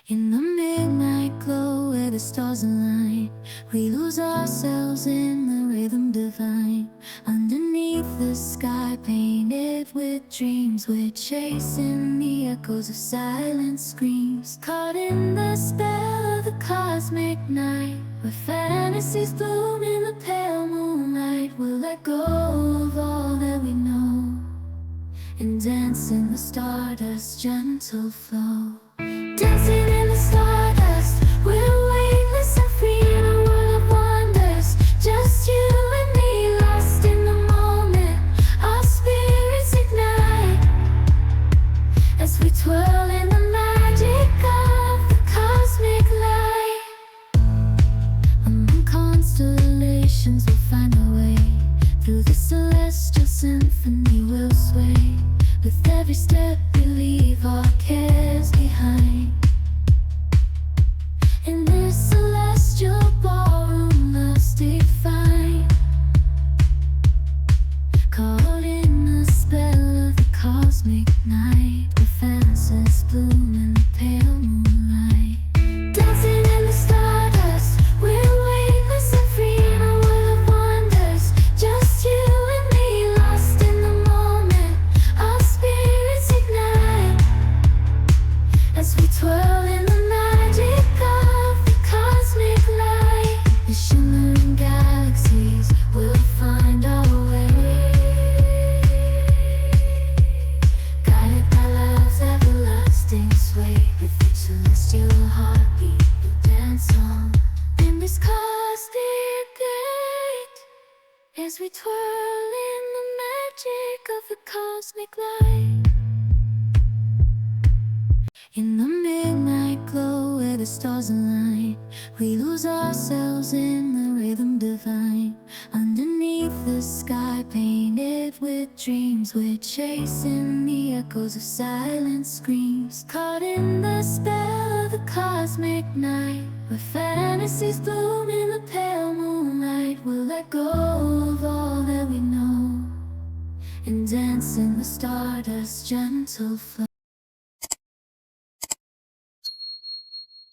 In the midnight glow where the stars align, we lose ourselves in the rhythm divine. Underneath the sky painted with dreams, we're chasing the echoes of silent screams. Caught in the spell of the cosmic night, where fantasies bloom in the pale moonlight. We'll let go of all that we know and dance in the stardust's gentle flow. Dancing in the stardust, we're weightless and free in a world of wonders. Just you and me, lost in the moment. Our spirits ignite as we twirl in the magic of the cosmic light. Among constellations, we'll find our way. Through the celestial symphony, we'll sway. With every step we leave our cares behind. In this celestial ballroom, love's defined. Caught in the spell of the cosmic night, where fantasies bloom in the pale moonlight. Dancing in the stardust, we're weightless and free in a world of wonders. Just you and me, lost in the moment. Our spirits ignite as we twirl in the magic of the cosmic light. The shimmering galaxies will find our way, guided by love's everlasting sway. With each celestial heartbeat, we'll dance on in this cosmic gate, as we twirl in the magic of the cosmic light. In the midnight glow where the stars align, we lose ourselves in the rhythm divine. Underneath the sky painted with dreams, we're chasing the echoes of silent screams. Caught in the spell of the cosmic night, where fantasies bloom in the pale moonlight. We'll let go of all that we know and dance in the stardust's gentle flow.